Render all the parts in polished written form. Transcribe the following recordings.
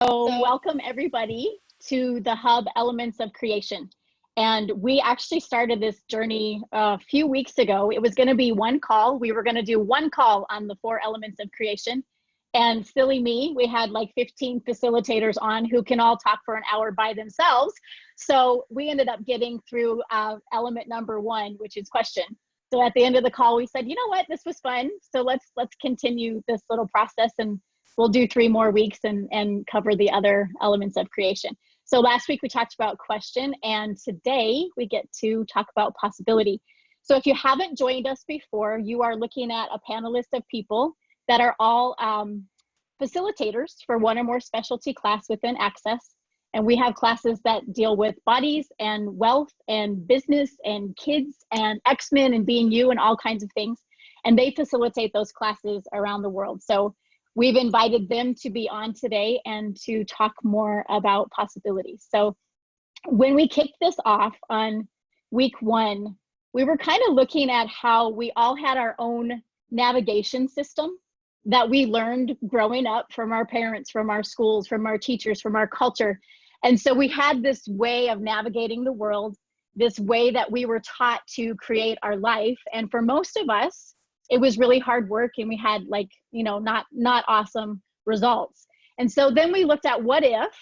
So welcome everybody to the Hub Elements of Creation. And we actually started this journey a few weeks ago. It was going to be one call. We were going to do one call on the 4 elements of creation. And silly me, we had like 15 facilitators on who can all talk for an hour by themselves. So we ended up getting through element number 1, which is question. So at the end of the call, we said, you know what, this was fun. So let's continue this little process, and we'll do 3 more weeks and cover the other elements of creation. So last week we talked about question, and today we get to talk about possibility. So if you haven't joined us before, you are looking at a panel list of people that are all facilitators for one or more specialty class within Access. And we have classes that deal with bodies and wealth and business and kids and X-Men and being you and all kinds of things. And they facilitate those classes around the world. So we've invited them to be on today and to talk more about possibilities. So when we kicked this off on week 1, we were kind of looking at how we all had our own navigation system that we learned growing up from our parents, from our schools, from our teachers, from our culture. And so we had this way of navigating the world, this way that we were taught to create our life. And for most of us, it was really hard work, and we had not awesome results. And so then we looked at, what if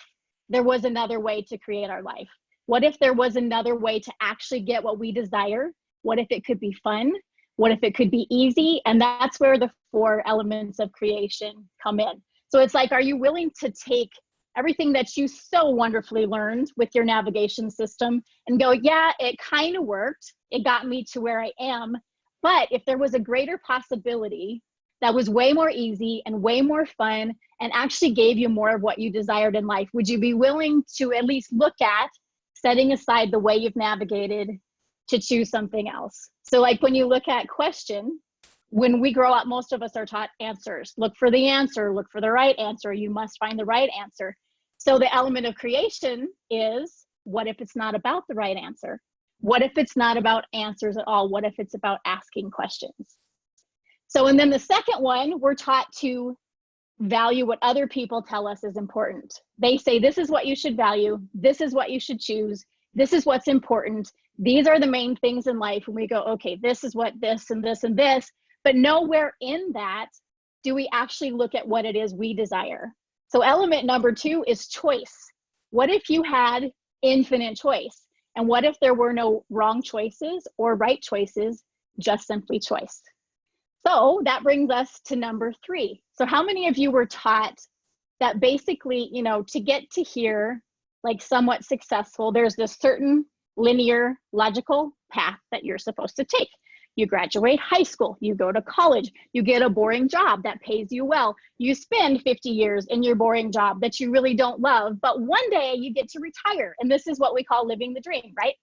there was another way to create our life? What if there was another way to actually get what we desire? What if it could be fun? What if it could be easy? And that's where the 4 elements of creation come in. So it's like, are you willing to take everything that you so wonderfully learned with your navigation system and go, yeah, it kind of worked. It got me to where I am. But if there was a greater possibility that was way more easy and way more fun and actually gave you more of what you desired in life, would you be willing to at least look at setting aside the way you've navigated to choose something else? So like when you look at question, when we grow up, most of us are taught answers. Look for the answer, look for the right answer. You must find the right answer. So the element of creation is, what if it's not about the right answer? What if it's not about answers at all? What if it's about asking questions? So, and then the second one, we're taught to value what other people tell us is important. They say, this is what you should value. This is what you should choose. This is what's important. These are the main things in life. And we go, okay, this is what this and this and this, but nowhere in that do we actually look at what it is we desire. So element number 2 is choice. What if you had infinite choice? And what if there were no wrong choices or right choices, just simply choice? So that brings us to number 3. So how many of you were taught that basically, to get to here, like somewhat successful, there's this certain linear, logical path that you're supposed to take? You graduate high school, you go to college, you get a boring job that pays you well. You spend 50 years in your boring job that you really don't love, but one day you get to retire. And this is what we call living the dream, right?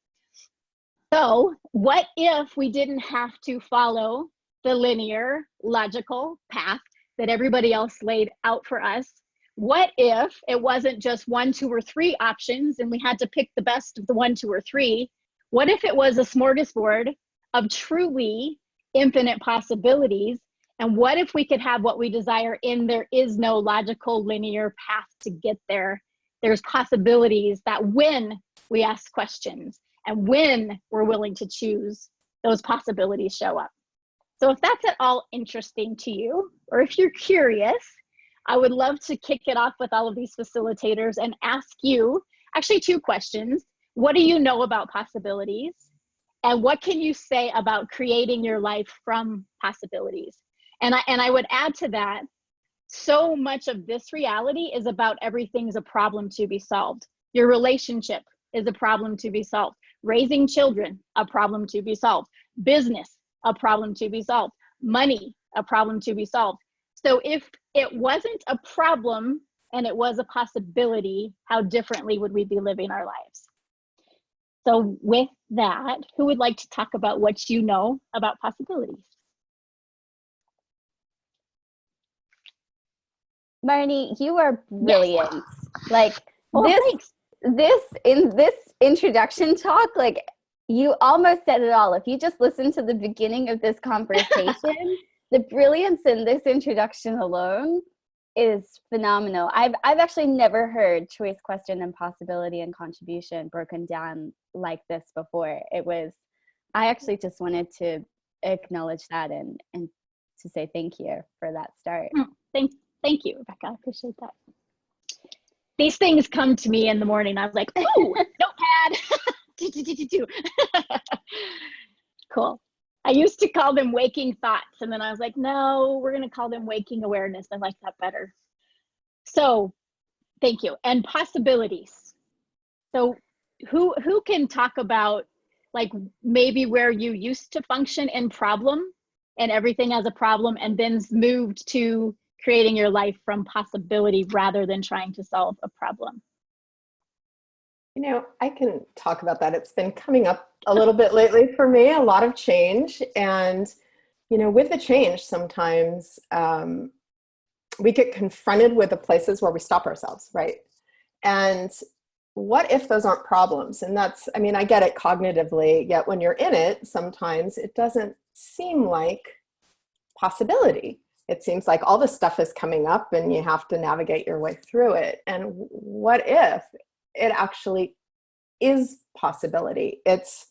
So what if we didn't have to follow the linear, logical path that everybody else laid out for us? What if it wasn't just 1, 2, or 3 options and we had to pick the best of the 1, 2, or 3? What if it was a smorgasbord of truly infinite possibilities? And what if we could have what we desire in there is no logical linear path to get there? There's possibilities that when we ask questions and when we're willing to choose, those possibilities show up. So if that's at all interesting to you, or if you're curious, I would love to kick it off with all of these facilitators and ask you actually 2 questions. What do you know about possibilities? And what can you say about creating your life from possibilities? And I would add to that, so much of this reality is about everything's a problem to be solved. Your relationship is a problem to be solved. Raising children, a problem to be solved. Business, a problem to be solved. Money, a problem to be solved. So if it wasn't a problem and it was a possibility, how differently would we be living our lives? So with that, who would like to talk about what you know about possibilities? Marnie, you are brilliant. Yes. Like in this introduction talk, like you almost said it all. If you just listen to the beginning of this conversation, the brilliance in this introduction alone is phenomenal. I've actually never heard choice, question, and possibility and contribution broken down like this before. I actually just wanted to acknowledge that and to say thank you for that start. Thank you, Rebecca. I appreciate that. These things come to me in the morning. I was like, ooh, notepad. Cool. I used to call them waking thoughts, and then I was like, no, we're going to call them waking awareness. I like that better. So thank you. And possibilities. So who can talk about like maybe where you used to function in problem and everything as a problem, and then moved to creating your life from possibility rather than trying to solve a problem? You know, I can talk about that. It's been coming up a little bit lately for me, a lot of change. And, you know, with the change, sometimes we get confronted with the places where we stop ourselves, right? And what if those aren't problems? And that's, I mean, I get it cognitively, yet when you're in it, sometimes it doesn't seem like possibility. It seems like all this stuff is coming up and you have to navigate your way through it. And what if it actually is possibility? It's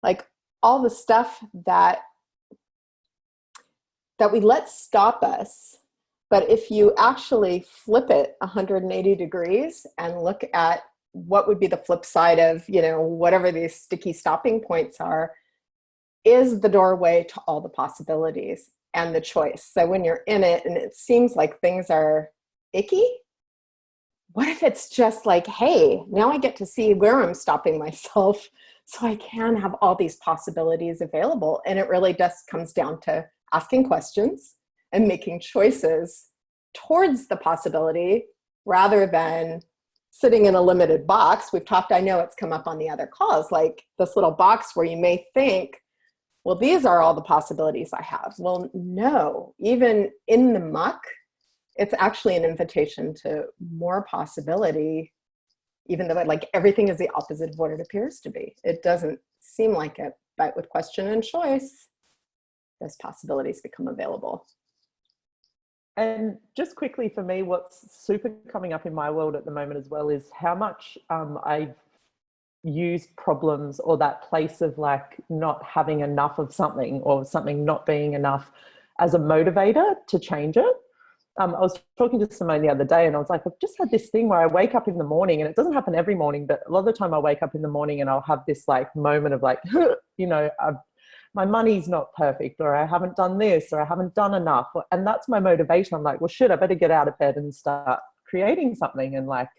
like all the stuff that we let stop us. But if you actually flip it 180 degrees and look at what would be the flip side of, you know, whatever these sticky stopping points are, is the doorway to all the possibilities and the choice. So when you're in it and it seems like things are icky, what if it's just like, hey, now I get to see where I'm stopping myself so I can have all these possibilities available. And it really just comes down to asking questions and making choices towards the possibility rather than sitting in a limited box. We've talked, I know it's come up on the other calls, like this little box where you may think, well, these are all the possibilities I have. Well, no, even in the muck, it's actually an invitation to more possibility, even though like everything is the opposite of what it appears to be. It doesn't seem like it, but with question and choice, those possibilities become available. And just quickly for me, what's super coming up in my world at the moment as well is how much I've used problems or that place of like not having enough of something or something not being enough as a motivator to change it. I was talking to Simone the other day and I was like, I've just had this thing where I wake up in the morning, and it doesn't happen every morning, but a lot of the time I wake up in the morning and I'll have this like moment of like, you know, my money's not perfect, or I haven't done this, or I haven't done enough. And that's my motivation. I'm like, well, shit, I better get out of bed and start creating something and like,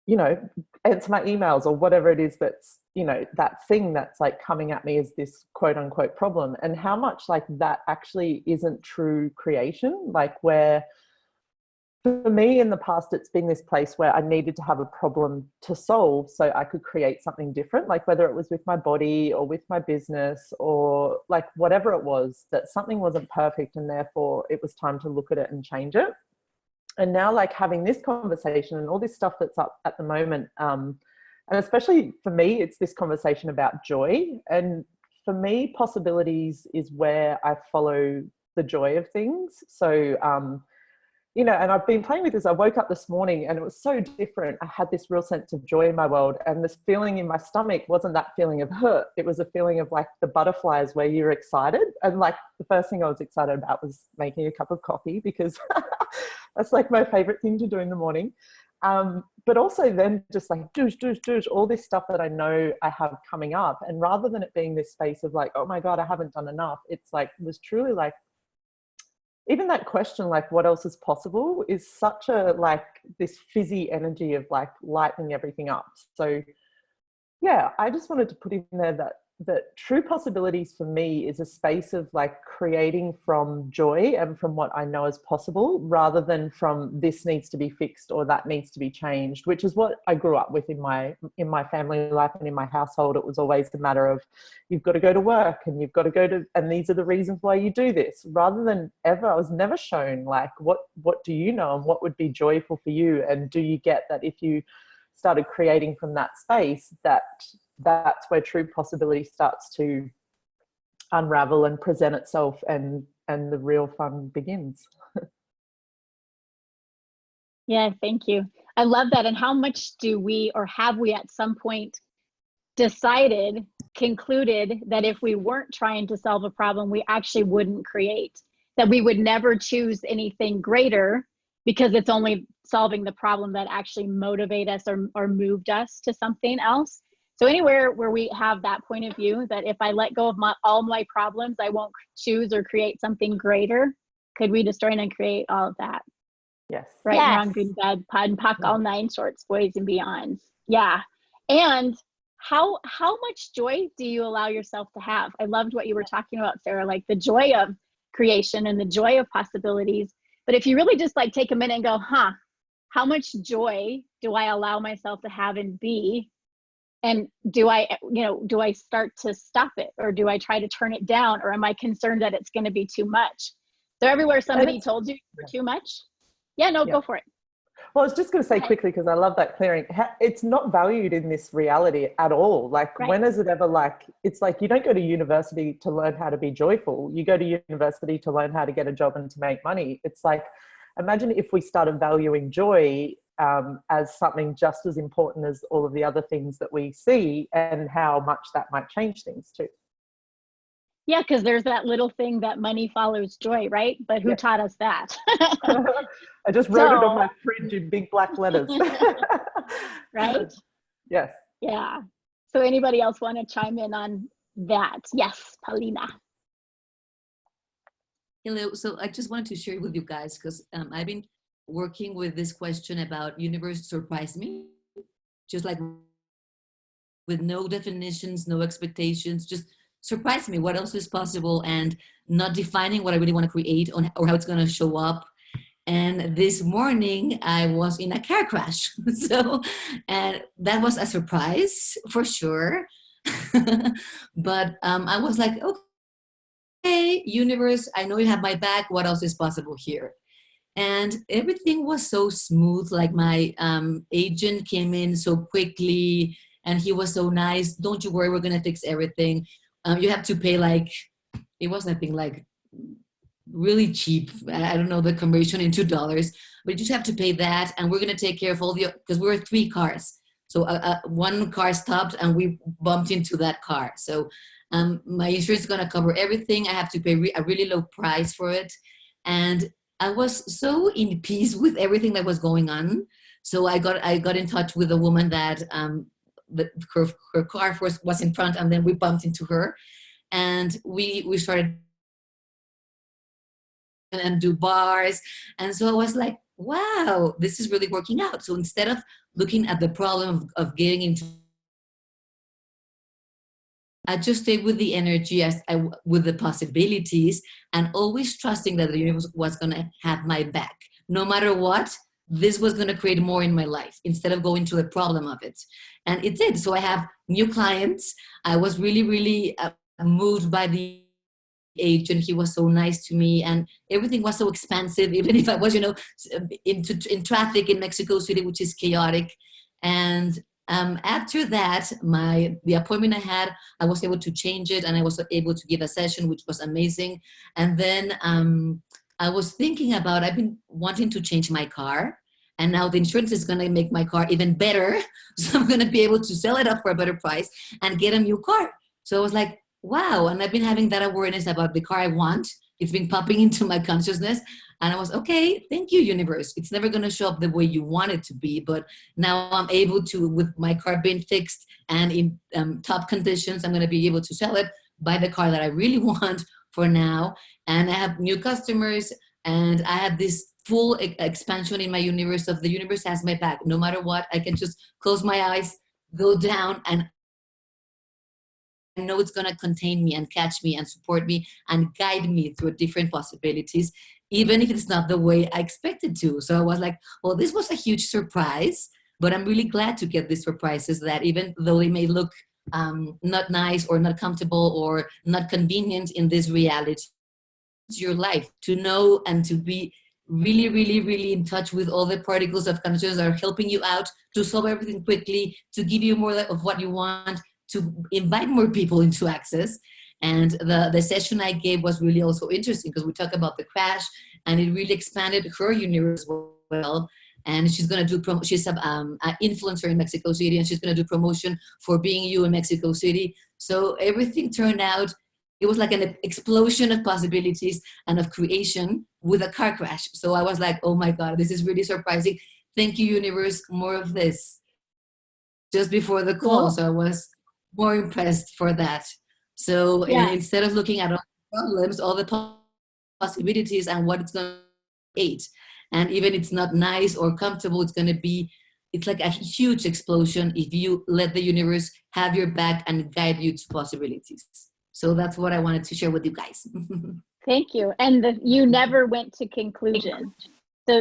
you know, answer my emails or whatever it is that's, you know, that thing that's like coming at me as this quote unquote problem. And how much like that actually isn't true creation. Like where for me in the past, it's been this place where I needed to have a problem to solve so I could create something different, like whether it was with my body or with my business or like whatever it was, that something wasn't perfect and therefore it was time to look at it and change it. And now like having this conversation and all this stuff that's up at the moment, and especially for me, it's this conversation about joy. And for me, possibilities is where I follow the joy of things. So, you know, and I've been playing with this. I woke up this morning and it was so different. I had this real sense of joy in my world, and this feeling in my stomach wasn't that feeling of hurt. It was a feeling of like the butterflies where you're excited. And like the first thing I was excited about was making a cup of coffee, because that's like my favorite thing to do in the morning. But also then just like douche, all this stuff that I know I have coming up. And rather than it being this space of like, oh my God, I haven't done enough, it's like, it was truly like, even that question, like what else is possible, is such a like this fizzy energy of like lightening everything up. So yeah, I just wanted to put in there that true possibilities for me is a space of like creating from joy and from what I know is possible, rather than from this needs to be fixed or that needs to be changed, which is what I grew up with in my family life and in my household. It was always the matter of you've got to go to work and you've got to go to, and these are the reasons why you do this, rather than ever, I was never shown like what do you know and what would be joyful for you, and do you get that if you started creating from that space, that's where true possibility starts to unravel and present itself, and the real fun begins. Yeah, thank you. I love that. And how much do we, or have we at some point decided, concluded that if we weren't trying to solve a problem, we actually wouldn't create, that we would never choose anything greater because it's only solving the problem that actually motivate us or moved us to something else. So anywhere where we have that point of view, that if I let go of all my problems, I won't choose or create something greater, could we destroy and create all of that? Yes. Right, Yes. wrong, good, bad, pod and puck, all 9 shorts, boys and beyonds. Yeah. And how much joy do you allow yourself to have? I loved what you were talking about, Sarah, like the joy of creation and the joy of possibilities. But if you really just like take a minute and go, how much joy do I allow myself to have and be? And do I start to stop it, or do I try to turn it down, or am I concerned that it's going to be too much? So everywhere somebody told you you're too much. Yeah, no, go for it. Well, I was just going to say quickly, because I love that clearing. It's not valued in this reality at all. Like, when is it ever like, it's like you don't go to university to learn how to be joyful. You go to university to learn how to get a job and to make money. It's like, imagine if we started valuing joy as something just as important as all of the other things that we see, and how much that might change things too. Yeah, because there's that little thing that money follows joy, right? But who taught us that? I just wrote it on my fridge in big black letters. Right? Yes. Yeah. So anybody else want to chime in on that? Yes, Paulina. Hello. So I just wanted to share with you guys, because I've been working with this question about universe surprise me, just like with no definitions, no expectations, just surprise me. What else is possible, and not defining what I really want to create or how it's going to show up. And this morning I was in a car crash. And that was a surprise for sure. But I was like, okay, universe, I know you have my back. What else is possible here? And everything was so smooth. Like my agent came in so quickly, and he was so nice. Don't you worry, we're going to fix everything. You have to pay it was nothing like really cheap. I don't know the conversion in $2, but you just have to pay that. And we're going to take care of all because we were 3 cars. So one car stopped and we bumped into that car. So my insurance is going to cover everything. I have to pay a really low price for it. And I was so in peace with everything that was going on. So I got in touch with a woman that her car was in front, and then we bumped into her, and we started and do bars. And so I was like, wow, this is really working out. So instead of looking at the problem of getting into, I just stayed with the energy, with the possibilities, and always trusting that the universe was going to have my back. No matter what, this was going to create more in my life instead of going to the problem of it. And it did. So I have new clients. I was really, really moved by the agent. He was so nice to me, and everything was so expansive, even if I was, in traffic in Mexico City, which is chaotic. And after that, the appointment I had, I was able to change it, and I was able to give a session, which was amazing. And then I was thinking about, I've been wanting to change my car, and now the insurance is going to make my car even better. So I'm going to be able to sell it up for a better price and get a new car. So I was like, wow. And I've been having that awareness about the car I want. It's been popping into my consciousness. And I was, okay, thank you, universe. It's never going to show up the way you want it to be. But now I'm able to, with my car being fixed and in top conditions, I'm going to be able to sell it, buy the car that I really want for now. And I have new customers, and I have this full expansion in my universe of the universe has my back. No matter what, I can just close my eyes, go down, and I know it's going to contain me and catch me and support me and guide me through different possibilities, even if it's not the way I expected to. So I was like, well, this was a huge surprise, but I'm really glad to get these surprises that even though they may look not nice or not comfortable or not convenient in this reality, it's your life to know and to be really, really, really in touch with all the particles of consciousness that are helping you out to solve everything quickly, to give you more of what you want, to invite more people into access. And the session I gave was really also interesting because we talk about the crash, and it really expanded her universe as well. and she's going to do she's an influencer in Mexico City, and she's going to do promotion for Being You in Mexico City. So everything turned out, it was like an explosion of possibilities and of creation with a car crash. So I was like, oh my God, this is really surprising. Thank you, universe, more of this. Just before the call, so I was more impressed for that. So instead of looking at all the problems, all the possibilities and what it's going to create, and even it's not nice or comfortable, it's like a huge explosion if you let the universe have your back and guide you to possibilities. So that's what I wanted to share with you guys. Thank you. And you never went to conclusion.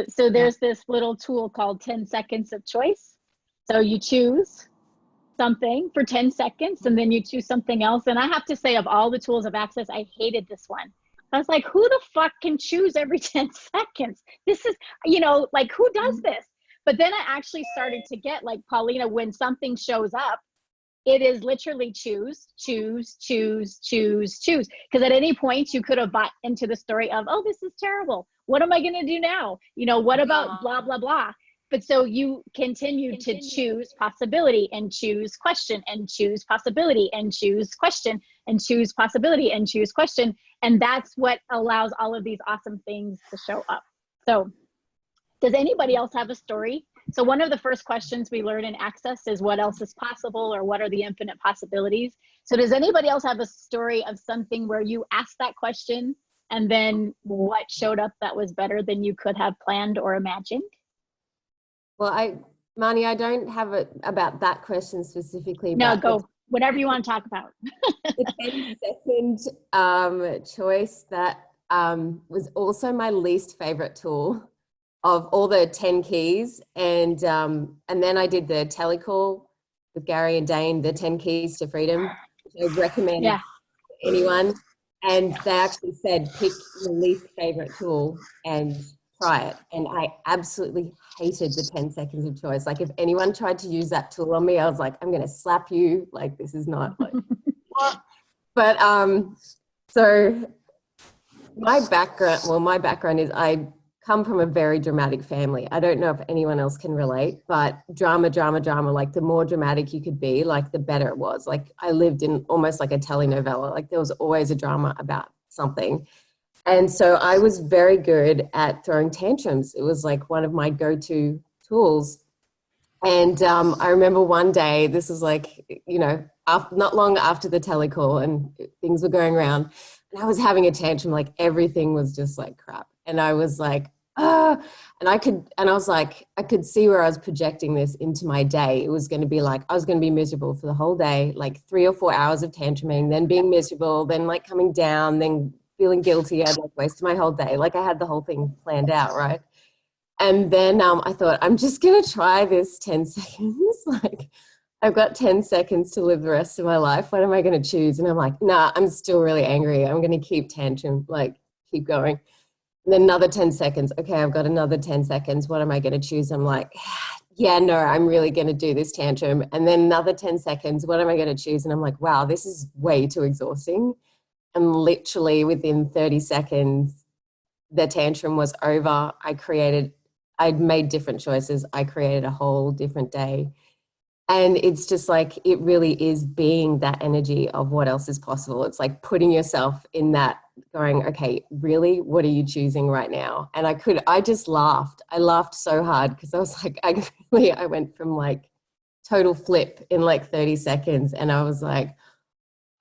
So there's this little tool called 10 seconds of choice. So you choose something for 10 seconds and then you choose something else. And I have to say, of all the tools of access, I hated this one. I was like, who the fuck can choose every 10 seconds? This is, like, who does this? But then I actually started to get, like, Paulina, when something shows up, it is literally choose. Because at any point you could have bought into the story of, oh, this is terrible. What am I going to do now? What about blah, blah, blah. But so you continue to choose possibility and choose question and choose possibility and choose question and choose possibility and choose question. And that's what allows all of these awesome things to show up. So does anybody else have a story? So one of the first questions we learn in Access is what else is possible, or what are the infinite possibilities? So does anybody else have a story of something where you asked that question and then what showed up that was better than you could have planned or imagined? Well, Marnie, I don't have it about that question specifically. No, go. Whatever you want to talk about. The 10-second choice that was also my least favorite tool of all the 10 keys. And then I did the telecall with Gary and Dane, the 10 keys to freedom, which I recommend to anyone. And they actually said, pick your least favorite tool and try it. And I absolutely hated the 10 seconds of choice. Like, if anyone tried to use that tool on me, I was like, I'm going to slap you. Like, this is not like, what? But so my background is I come from a very dramatic family. I don't know if anyone else can relate, but drama, like the more dramatic you could be, like the better it was. Like, I lived in almost like a telenovela. Like, there was always a drama about something. And so I was very good at throwing tantrums. It was like one of my go-to tools. And I remember one day, this was like, not long after the telecall and things were going around, and I was having a tantrum, like everything was just like crap. And I was like, and I could see where I was projecting this into my day. It was going to be like, I was going to be miserable for the whole day, like 3 or 4 hours of tantruming, then being miserable, then like coming down, then feeling guilty. I'd like wasted my whole day. Like, I had the whole thing planned out, right? And then I thought, I'm just going to try this 10 seconds. Like, I've got 10 seconds to live the rest of my life. What am I going to choose? And I'm like, nah, I'm still really angry. I'm going to keep tantrum, like keep going. And then another 10 seconds. Okay, I've got another 10 seconds. What am I going to choose? I'm like, yeah, no, I'm really going to do this tantrum. And then another 10 seconds. What am I going to choose? And I'm like, wow, this is way too exhausting. And literally within 30 seconds, the tantrum was over. I'd made different choices. I created a whole different day. And it's just like, it really is being that energy of what else is possible. It's like putting yourself in that, going, okay, really, what are you choosing right now? And I just laughed. I laughed so hard because I was like, I went from like total flip in like 30 seconds. And I was like,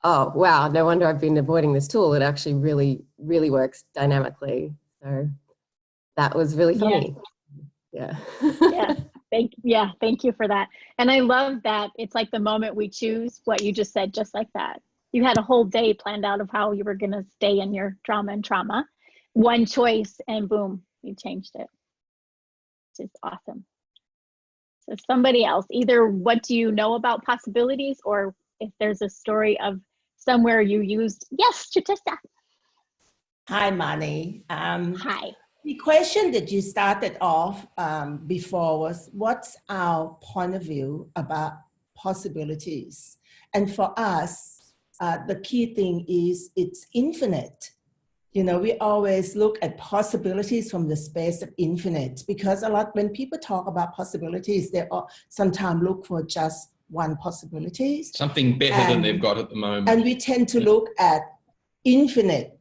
oh, wow, no wonder I've been avoiding this tool. It actually really, really works dynamically. So that was really funny. Yeah. Thank you for that. And I love that it's like the moment we choose, what you just said, just like that. You had a whole day planned out of how you were going to stay in your drama and trauma. One choice and boom, you changed it. Which is awesome. So somebody else, either what do you know about possibilities, or if there's a story of somewhere you used. Yes, Chutesta. Hi, Marnie. Hi. The question that you started off before was, what's our point of view about possibilities? And for us, the key thing is it's infinite. You know, we always look at possibilities from the space of infinite, because when people talk about possibilities, they sometimes look for just one possibility. Something better than they've got at the moment. And we tend to look at infinite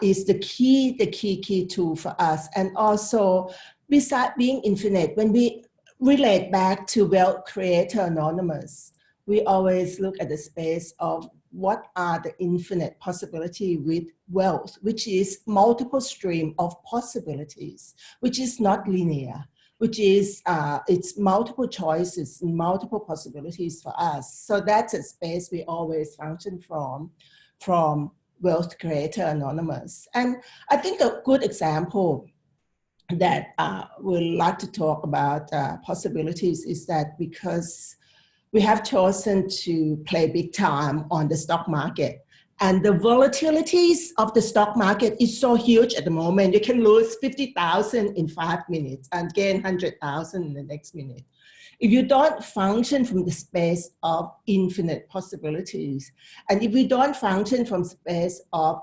is the key tool for us. And also, besides being infinite, when we relate back to Wealth Creator Anonymous, we always look at the space of what are the infinite possibility with wealth, which is multiple stream of possibilities, which is not linear, which is it's multiple choices and multiple possibilities for us. So that's a space we always function from Wealth Creator Anonymous. And I think a good example that we'd like to talk about possibilities is that because we have chosen to play big time on the stock market, and the volatilities of the stock market is so huge at the moment. You can lose 50,000 in 5 minutes and gain 100,000 in the next minute. If you don't function from the space of infinite possibilities, and if you don't function from space of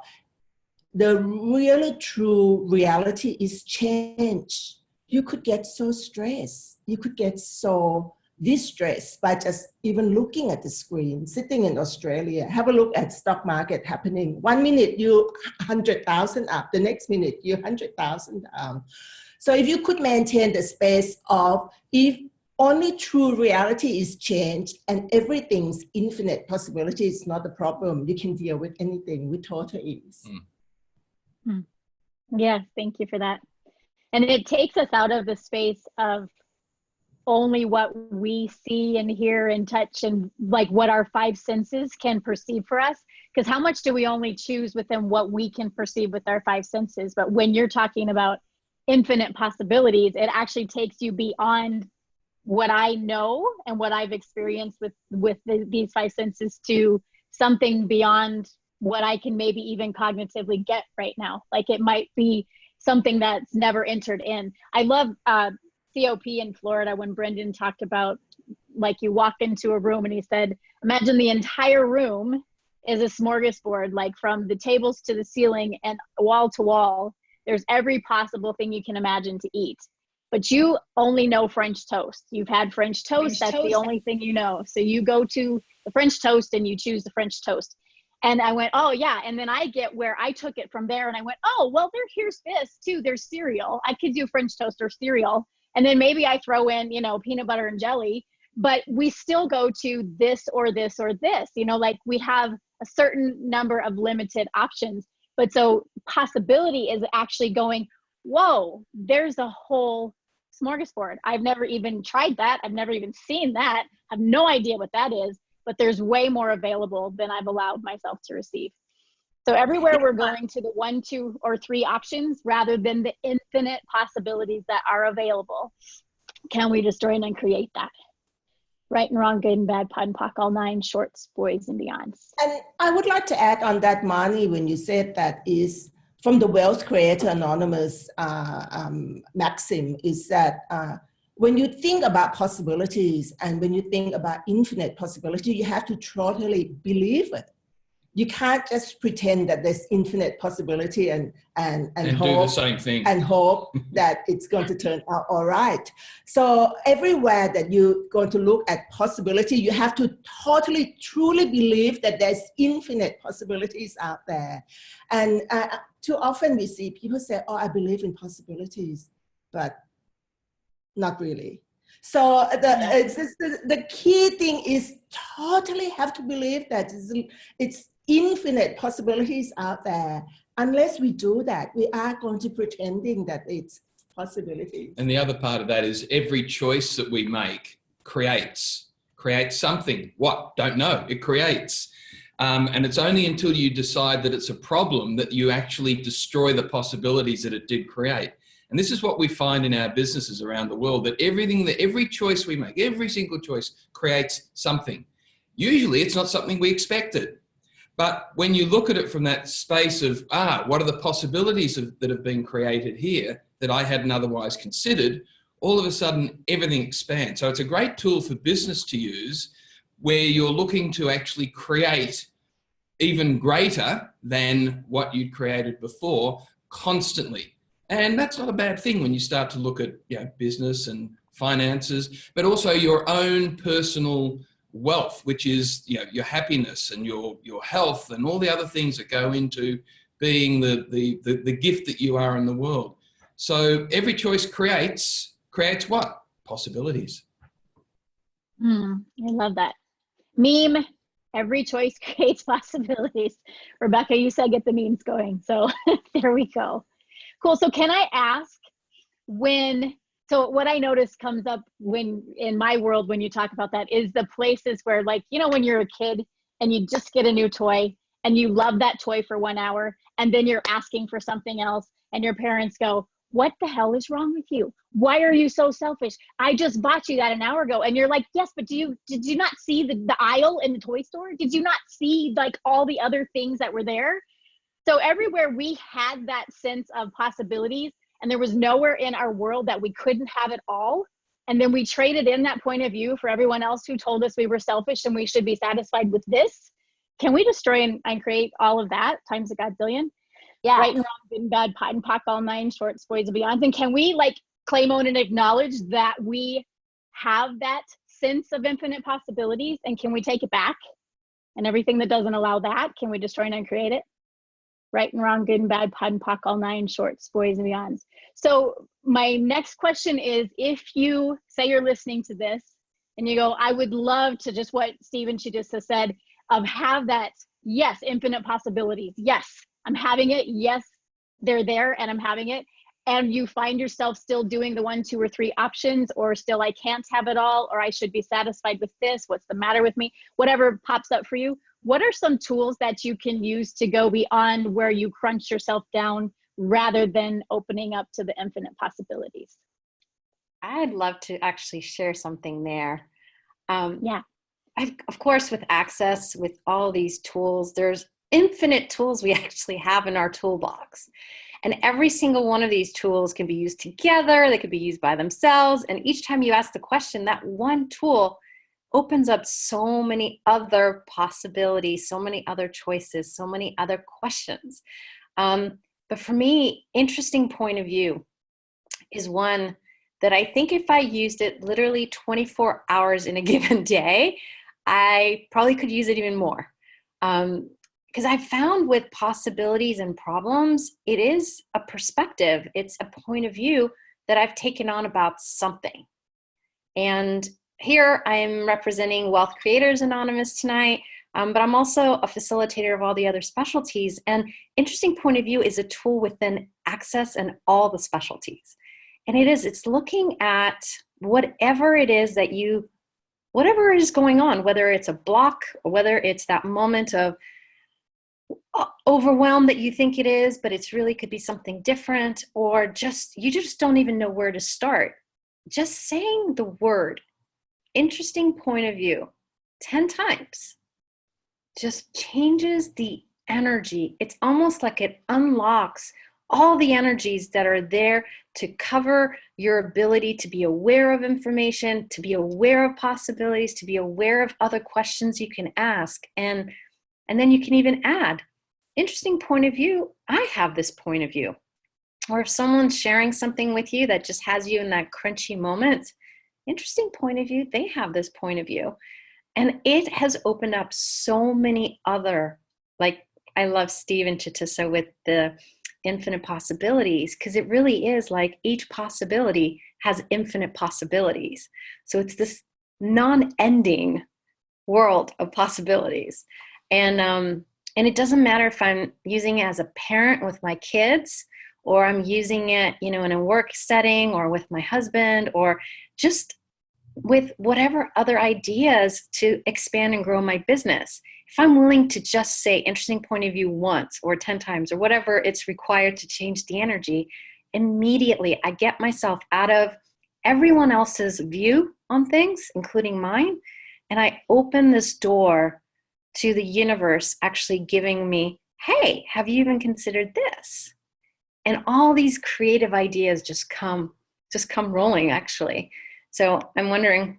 the really true reality is change, you could get so stressed. You could get so distressed by just even looking at the screen. Sitting in Australia, have a look at stock market happening. 1 minute you 100,000 up, the next minute you 100,000 down. So if you could maintain the space of, if only true reality is change and everything's infinite possibility is not a problem, you can deal with anything with total ease. Yes, thank you for that. And it takes us out of the space of only what we see and hear and touch and like what our five senses can perceive for us. Because how much do we only choose within what we can perceive with our five senses? But when you're talking about infinite possibilities, it actually takes you beyond what I know and what I've experienced with these five senses to something beyond what I can maybe even cognitively get right now. Like it might be something that's never entered in. I love COP in Florida when Brendan talked about, like, you walk into a room and he said, imagine the entire room is a smorgasbord, like from the tables to the ceiling and wall to wall, there's every possible thing you can imagine to eat. But you only know French toast. You've had French toast, that's the only thing you know. So you go to the French toast and you choose the French toast. And I went, oh yeah. And then I get where I took it from there and I went, oh, well, here's this too. There's cereal. I could do French toast or cereal. And then maybe I throw in, you know, peanut butter and jelly, but we still go to this or this or this, you know, like we have a certain number of limited options. But so possibility is actually going, whoa, there's a whole smorgasbord. I've never even tried that. I've never even seen that. I have no idea what that is, but there's way more available than I've allowed myself to receive. So everywhere we're going to the 1, 2, or 3 options rather than the infinite possibilities that are available. Can we destroy and create that? Right and wrong, good and bad, POD and POC, all 9, shorts, boys and beyonds. And I would like to add on that, Marnie, when you said that is from the Wealth Creator Anonymous maxim, is that when you think about possibilities and when you think about infinite possibility, you have to totally believe it. You can't just pretend that there's infinite possibility and hope, do the same thing and hope that it's going to turn out all right. So everywhere that you're going to look at possibility, you have to totally, truly believe that there's infinite possibilities out there. And too often we see people say, oh, I believe in possibilities, but not really. So the key thing is totally have to believe that it's infinite possibilities out there. Unless we do that, we are going to pretending that it's possibilities. And the other part of that is every choice that we make creates something. What? Don't know. It creates. And it's only until you decide that it's a problem that you actually destroy the possibilities that it did create. And this is what we find in our businesses around the world, that every choice we make, every single choice creates something. Usually it's not something we expected. But when you look at it from that space of, what are the possibilities that have been created here that I hadn't otherwise considered, all of a sudden everything expands. So it's a great tool for business to use where you're looking to actually create even greater than what you'd created before constantly. And that's not a bad thing when you start to look at, you know, business and finances, but also your own personal wealth, which is, you know, your happiness and your health and all the other things that go into being the gift that you are in the world. So every choice creates what? Possibilities. I love that. Meme, every choice creates possibilities. Rebecca, you said get the memes going. So there we go. Cool. So can I ask so what I notice comes up when in my world, when you talk about that, is the places where, like, you know, when you're a kid and you just get a new toy and you love that toy for 1 hour and then you're asking for something else and your parents go, what the hell is wrong with you? Why are you so selfish? I just bought you that an hour ago. And you're like, yes, but did you not see the aisle in the toy store? Did you not see like all the other things that were there? So everywhere we had that sense of possibilities, and there was nowhere in our world that we couldn't have it all. And then we traded in that point of view for everyone else who told us we were selfish and we should be satisfied with this. Can we destroy and create all of that times a godzillion? Yeah. Right and wrong, good and bad, pot and pock, all nine shorts, boys and beyonds. And can we like claim, own, and acknowledge that we have that sense of infinite possibilities? And can we take it back? And everything that doesn't allow that, can we destroy and uncreate it? Right and wrong, good and bad, pot and pock, all nine shorts, boys and beyonds. So my next question is, if you say you're listening to this and you go, I would love to, just what Stephen, she just has said, of have that, yes, infinite possibilities. Yes, I'm having it. Yes, they're there and I'm having it. And you find yourself still doing the 1, 2, or 3 options, or still I can't have it all, or I should be satisfied with this. What's the matter with me? Whatever pops up for you. What are some tools that you can use to go beyond where you crunch yourself down rather than opening up to the infinite possibilities? I'd love to actually share something there. Yeah. Of course, with access, with all these tools, there's infinite tools we actually have in our toolbox. And every single one of these tools can be used together. They could be used by themselves. And each time you ask the question, that one tool opens up so many other possibilities, so many other choices, so many other questions. But for me, interesting point of view is one that I think if I used it literally 24 hours in a given day, I probably could use it even more. Because I've found with possibilities and problems, it is a perspective. It's a point of view that I've taken on about something. And here I'm representing Wealth Creators Anonymous tonight, but I'm also a facilitator of all the other specialties. And interesting point of view is a tool within Access and all the specialties. And it's looking at whatever it is that whatever is going on, whether it's a block or whether it's that moment of overwhelm that you think it is, but it's really could be something different, or you just don't even know where to start. Just saying the word interesting point of view 10 times just changes the energy. It's almost like it unlocks all the energies that are there to cover your ability to be aware of information, to be aware of possibilities, to be aware of other questions you can ask. And then you can even add, interesting point of view, I have this point of view. Or if someone's sharing something with you that just has you in that crunchy moment, interesting point of view, they have this point of view. And it has opened up so many other, like I love Steve and Chatissa with the infinite possibilities, because it really is like each possibility has infinite possibilities. So it's this non-ending world of possibilities. And it doesn't matter if I'm using it as a parent with my kids, or I'm using it, in a work setting, or with my husband, or just with whatever other ideas to expand and grow my business. If I'm willing to just say interesting point of view once or 10 times or whatever it's required to change the energy, immediately I get myself out of everyone else's view on things, including mine, and I open this door to the universe actually giving me, hey, have you even considered this? And all these creative ideas just come rolling, actually. So I'm wondering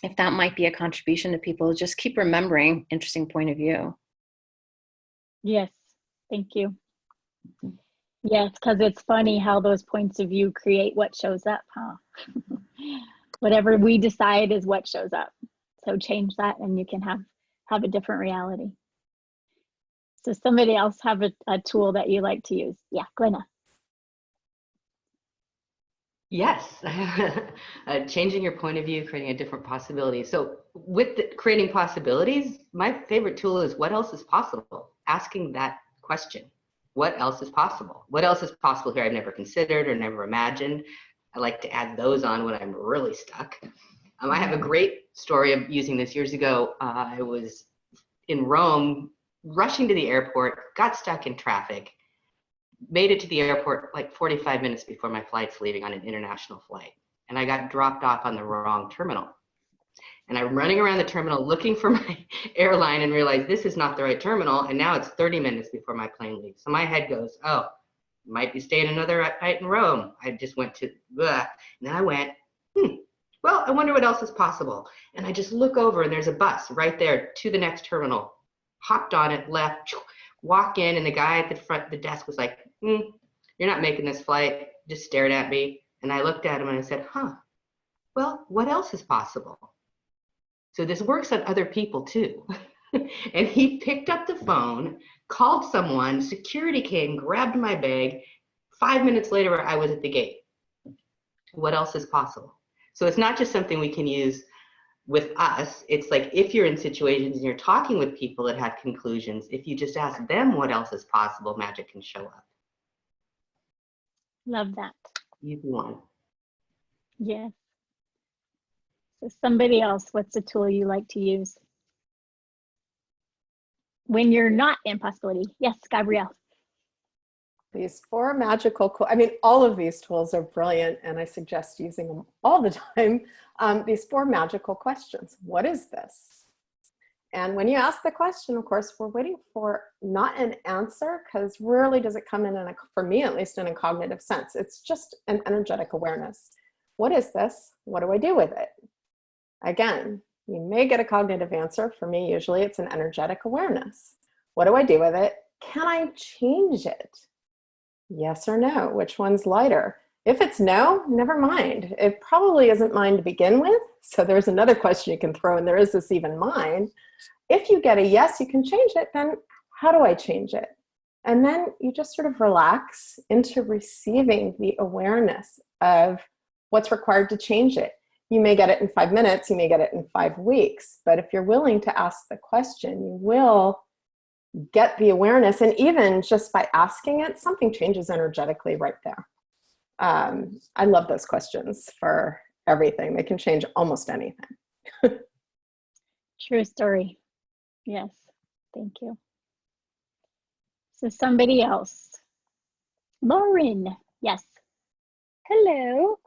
if that might be a contribution to people. Just keep remembering interesting point of view. Yes, thank you. Yes, because it's funny how those points of view create what shows up, huh? Whatever we decide is what shows up. So change that and you can have a different reality. So somebody else have a tool that you like to use? Yeah, Glenna. Yes, changing your point of view, creating a different possibility. So with creating possibilities, my favorite tool is what else is possible? Asking that question. What else is possible? What else is possible here I've never considered or never imagined? I like to add those on when I'm really stuck. I have a great story of using this years ago. I was in Rome, rushing to the airport, got stuck in traffic, made it to the airport like 45 minutes before my flight's leaving on an international flight. And I got dropped off on the wrong terminal. And I'm running around the terminal looking for my airline and realize this is not the right terminal. And now it's 30 minutes before my plane leaves. So my head goes, oh, might be staying another night in Rome. I just went to, and then I went, well, I wonder what else is possible. And I just look over and there's a bus right there to the next terminal. Hopped on it, left, walk in, and the guy at the front of the desk was like, you're not making this flight. Just stared at me. And I looked at him and I said, well, what else is possible? So this works on other people too. And he picked up the phone, called someone, security came, grabbed my bag. 5 minutes later, I was at the gate. What else is possible? So it's not just something we can use with us. It's like if you're in situations and you're talking with people that have conclusions, if you just ask them what else is possible, magic can show up. Love that. Easy one. Yes. So somebody else, what's a tool you like to use when you're not in possibility? Yes, Gabrielle. These 4 magical, all of these tools are brilliant and I suggest using them all the time. These 4 magical questions. What is this? And when you ask the question, of course, we're waiting for not an answer, because rarely does it come in, for me at least, in a cognitive sense. It's just an energetic awareness. What is this? What do I do with it? Again, you may get a cognitive answer. For me, usually it's an energetic awareness. What do I do with it? Can I change it? Yes or no? Which one's lighter? If it's no, never mind. It probably isn't mine to begin with. So there's another question you can throw in there. Is this even mine? If you get a yes, you can change it. Then how do I change it? And then you just sort of relax into receiving the awareness of what's required to change it. You may get it in 5 minutes. You may get it in 5 weeks. But if you're willing to ask the question, you will get the awareness. And even just by asking it, something changes energetically right there. I love those questions for everything. They can change almost anything. True story. Yes, thank you. So somebody else. Lauren, yes. Hello.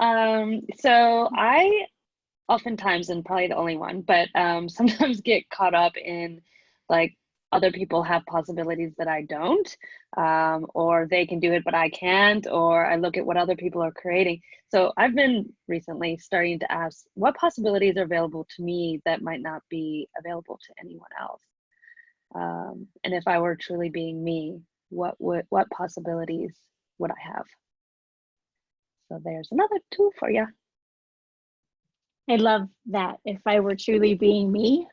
So I oftentimes, and probably the only one, but sometimes get caught up in like other people have possibilities that I don't, or they can do it, but I can't, or I look at what other people are creating. So I've been recently starting to ask what possibilities are available to me that might not be available to anyone else. And if I were truly being me, what possibilities would I have? So there's another tool for you. I love that. If I were truly being me,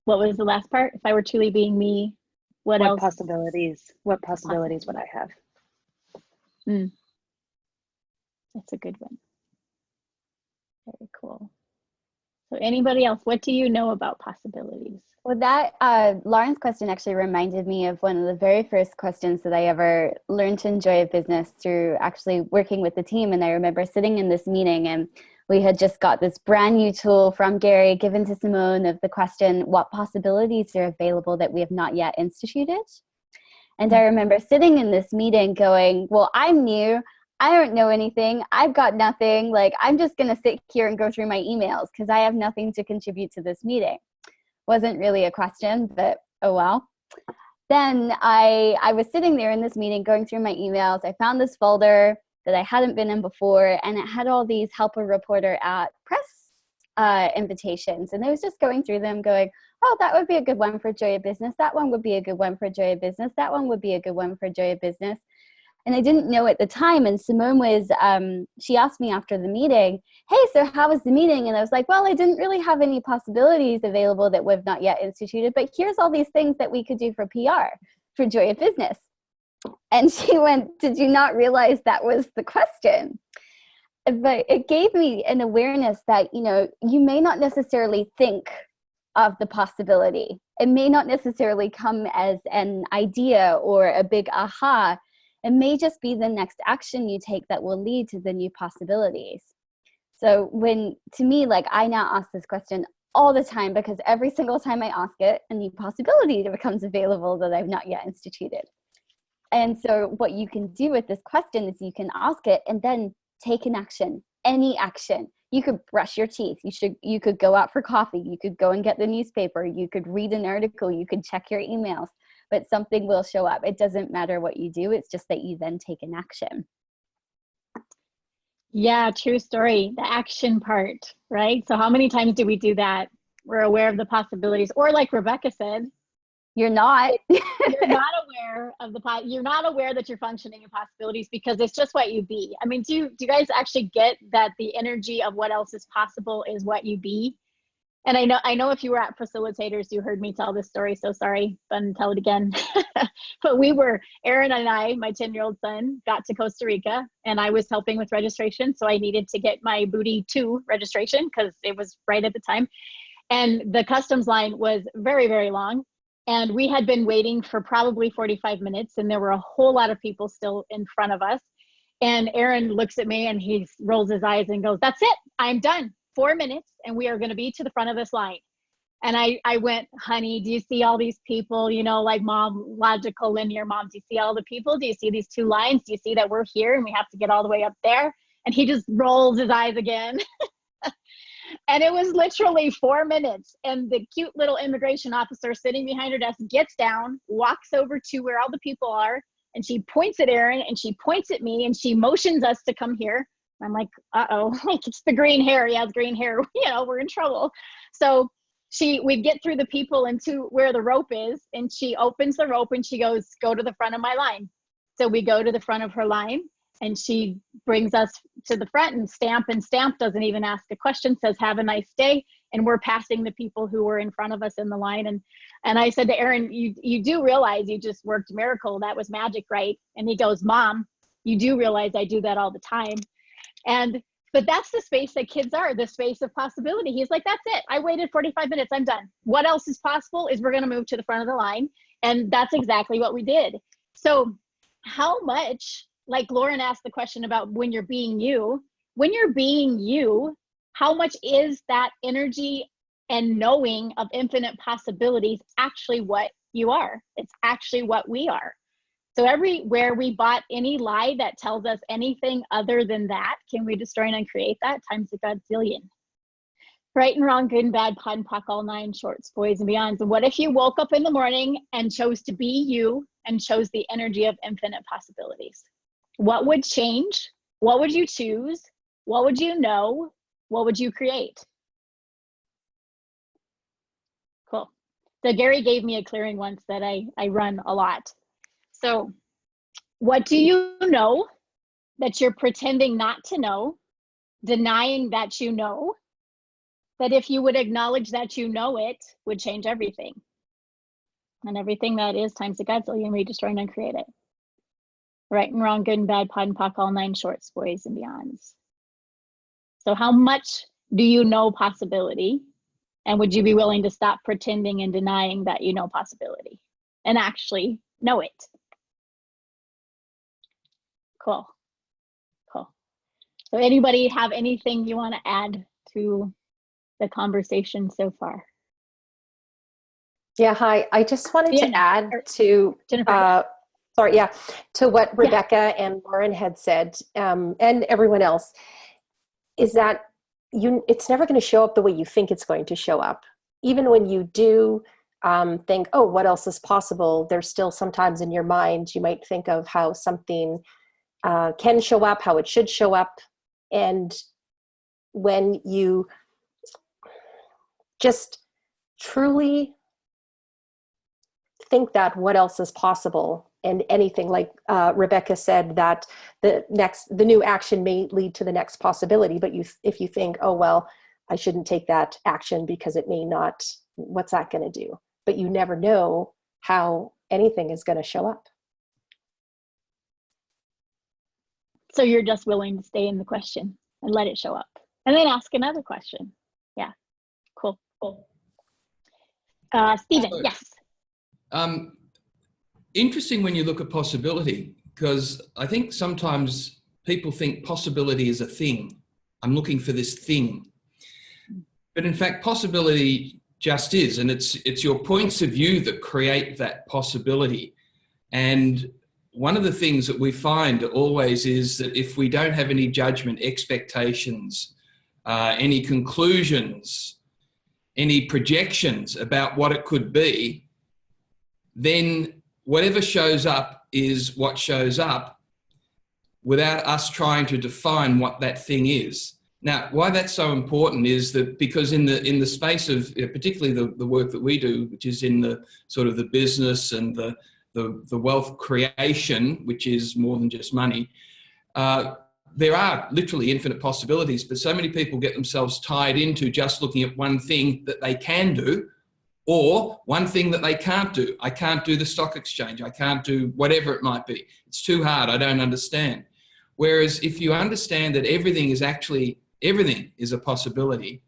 what was the last part? If I were truly being me, what else? What possibilities would I have? That's a good one. Very cool. So anybody else, what do you know about possibilities? Well, that Lauren's question actually reminded me of one of the very first questions that I ever learned to enjoy a business through actually working with the team. And I remember sitting in this meeting and we had just got this brand new tool from Gary given to Simone of the question, what possibilities are available that we have not yet instituted? And I remember sitting in this meeting going, well, I'm new. I don't know anything. I've got nothing. Like, I'm just going to sit here and go through my emails because I have nothing to contribute to this meeting. Wasn't really a question, but oh well. Then I was sitting there in this meeting going through my emails. I found this folder that I hadn't been in before, and it had all these help a reporter at press invitations, and I was just going through them going, oh, that would be a good one for Joy of Business. That one would be a good one for Joy of Business. That one would be a good one for Joy of Business. And I didn't know at the time. And Simone was, she asked me after the meeting, hey, so how was the meeting? And I was like, well, I didn't really have any possibilities available that we've not yet instituted, but here's all these things that we could do for PR, for Joy of Business. And she went, did you not realize that was the question? But it gave me an awareness that, you know, you may not necessarily think of the possibility. It may not necessarily come as an idea or a big aha. It may just be the next action you take that will lead to the new possibilities. So to me, like, I now ask this question all the time, because every single time I ask it, a new possibility becomes available that I've not yet instituted. And so what you can do with this question is you can ask it and then take an action, any action. You could brush your teeth. You could go out for coffee. You could go and get the newspaper. You could read an article. You could check your emails. But something will show up. It doesn't matter what you do. It's just that you then take an action. Yeah, true story. The action part, right? So how many times do we do that? We're aware of the possibilities. Or like Rebecca said, you're not. You're not aware of you're not aware that you're functioning in possibilities, because it's just what you be. I mean, do you guys actually get that the energy of what else is possible is what you be? And I know if you were at Facilitators, you heard me tell this story, so sorry, but I'll tell it again. But Aaron and I, my 10-year-old son, got to Costa Rica, and I was helping with registration. So I needed to get my Booty 2 registration because it was right at the time. And the customs line was very, very long. And we had been waiting for probably 45 minutes, and there were a whole lot of people still in front of us. And Aaron looks at me and he rolls his eyes and goes, that's it, I'm done. 4 minutes and we are going to be to the front of this line. And I went, honey, do you see all these people? You know, like mom, logical, linear mom, do you see all the people? Do you see these 2 lines? Do you see that we're here and we have to get all the way up there? And he just rolls his eyes again. And it was literally 4 minutes. And the cute little immigration officer sitting behind her desk gets down, walks over to where all the people are, and she points at Aaron and she points at me and she motions us to come here. I'm like, uh-oh, like, it's the green hair. He has green hair. You know, we're in trouble. So we get through the people into where the rope is, and she opens the rope and she goes, go to the front of my line. So we go to the front of her line, and she brings us to the front, and Stamp doesn't even ask a question, says, have a nice day. And we're passing the people who were in front of us in the line. And I said to Aaron, you do realize you just worked a miracle. That was magic, right? And he goes, Mom, you do realize I do that all the time. But that's the space that kids are, the space of possibility. He's like, that's it. I waited 45 minutes. I'm done. What else is possible is we're going to move to the front of the line. And that's exactly what we did. So how much, like Lauren asked the question about when you're being you, how much is that energy and knowing of infinite possibilities actually what you are? It's actually what we are. So everywhere we bought any lie that tells us anything other than that, can we destroy and uncreate that times a godzillion? Right and wrong, good and bad, POD and POC, all 9 shorts, boys and beyonds. And what if you woke up in the morning and chose to be you and chose the energy of infinite possibilities? What would change? What would you choose? What would you know? What would you create? Cool. So Gary gave me a clearing once that I run a lot. So what do you know that you're pretending not to know, denying that you know, that if you would acknowledge that you know it, would change everything? And everything that is times a godzillion, we destroy and uncreate it. Right and wrong, good and bad, POD and POC, all 9 shorts, boys and beyonds. So how much do you know possibility? And would you be willing to stop pretending and denying that you know possibility and actually know it? Cool. So anybody have anything you want to add to the conversation so far? Yeah, hi. I just wanted to add to to what Rebecca and Lauren had said, and everyone else, is that it's never going to show up the way you think it's going to show up. Even when you do think, oh, what else is possible? There's still sometimes in your mind, you might think of how something can show up, how it should show up. And when you just truly think that what else is possible, and anything, like Rebecca said, that the new action may lead to the next possibility. But if you think, oh, well, I shouldn't take that action because it may not, what's that going to do? But you never know how anything is going to show up. So you're just willing to stay in the question and let it show up, and then ask another question. Yeah, cool. Stephen, yes. Interesting when you look at possibility, because I think sometimes people think possibility is a thing. I'm looking for this thing. But in fact, possibility just is, and it's your points of view that create that possibility. And one of the things that we find always is that if we don't have any judgment, expectations, any conclusions, any projections about what it could be, then whatever shows up is what shows up without us trying to define what that thing is. Now, why that's so important is that because in the space of, particularly the work that we do, which is in the sort of the business and the wealth creation, which is more than just money, there are literally infinite possibilities, but so many people get themselves tied into just looking at one thing that they can do, or one thing that they can't do. I can't do the stock exchange. I can't do whatever it might be. It's too hard. I don't understand. Whereas if you understand that everything is a possibility,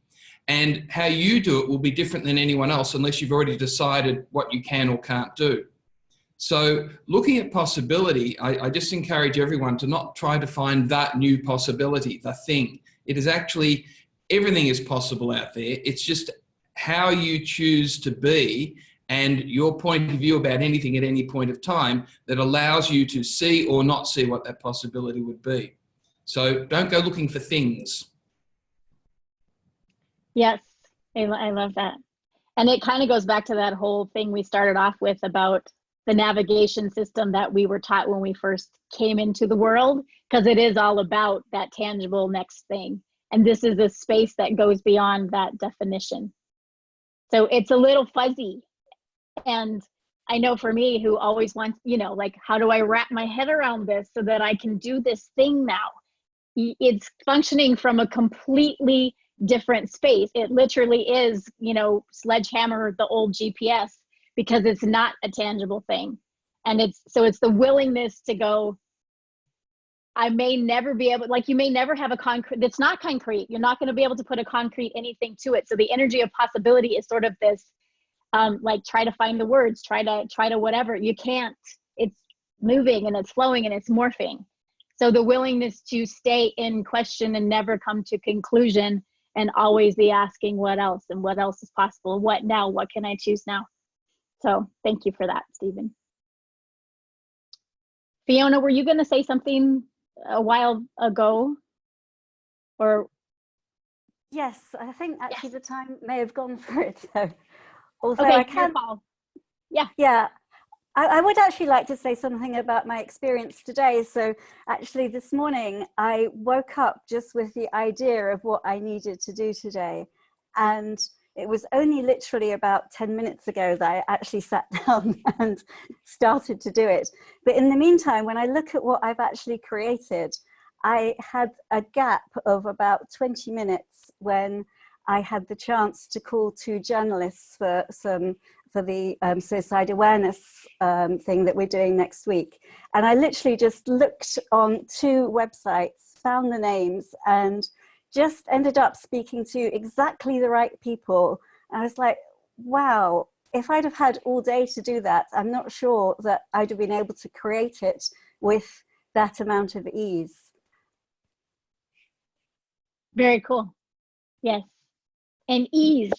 and how you do it will be different than anyone else unless you've already decided what you can or can't do. So looking at possibility, I just encourage everyone to not try to find that new possibility, the thing. It is actually, everything is possible out there. It's just how you choose to be and your point of view about anything at any point of time that allows you to see or not see what that possibility would be. So don't go looking for things. Yes, I love that. And it kind of goes back to that whole thing we started off with about the navigation system that we were taught when we first came into the world, because it is all about that tangible next thing. And this is a space that goes beyond that definition. So it's a little fuzzy. And I know for me, who always wants, like, how do I wrap my head around this so that I can do this thing now? It's functioning from a completely different space. It literally is, sledgehammer the old GPS, because it's not a tangible thing. And it's the willingness to go, I may never be able, like, you may never have a concrete, it's not concrete. You're not going to be able to put a concrete anything to it. So the energy of possibility is sort of this, like, try to find the words, try to whatever. You can't, it's moving and it's flowing and it's morphing. So the willingness to stay in question and never come to conclusion, and always be asking what else and what else is possible. What now? What can I choose now? So thank you for that, Stephen. Fiona, were you going to say something a while ago? Or yes, I think actually the time may have gone for it. So, although okay, I can, yeah. I would actually like to say something about my experience today. So actually this morning I woke up just with the idea of what I needed to do today, and it was only literally about 10 minutes ago that I actually sat down and started to do it. But in the meantime, when I look at what I've actually created, I had a gap of about 20 minutes when I had the chance to call 2 journalists for the suicide awareness thing that we're doing next week. And I literally just looked on 2 websites, found the names, and just ended up speaking to exactly the right people. And I was like, wow, if I'd have had all day to do that, I'm not sure that I'd have been able to create it with that amount of ease. very cool. Yes. And ease,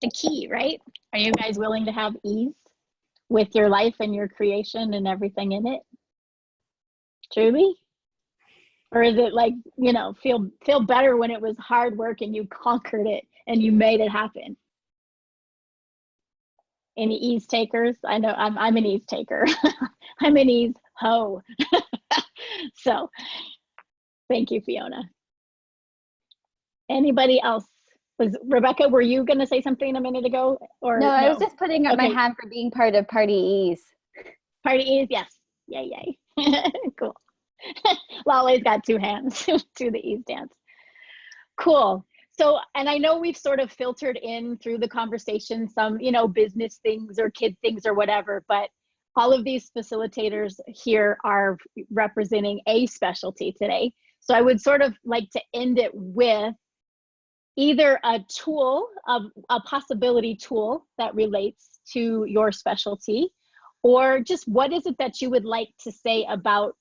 the key, right? Are you guys willing to have ease with your life and your creation and everything in it? Truly? Or is it like, feel better when it was hard work and you conquered it and you made it happen? Any ease takers? I know I'm an ease taker. I'm an ease ho. So thank you, Fiona. Anybody else Rebecca, were you going to say something a minute ago? Or no, I was just putting up my Okay. hand for being part of Party Ease. Party Ease, yes. Yay, yay. Cool. Lale's got 2 hands to the Ease dance. Cool. So, and I know we've sort of filtered in through the conversation some, you know, business things or kid things or whatever, but all of these facilitators here are representing a specialty today. So I would sort of like to end it with either a tool, a possibility tool that relates to your specialty, or just what is it that you would like to say about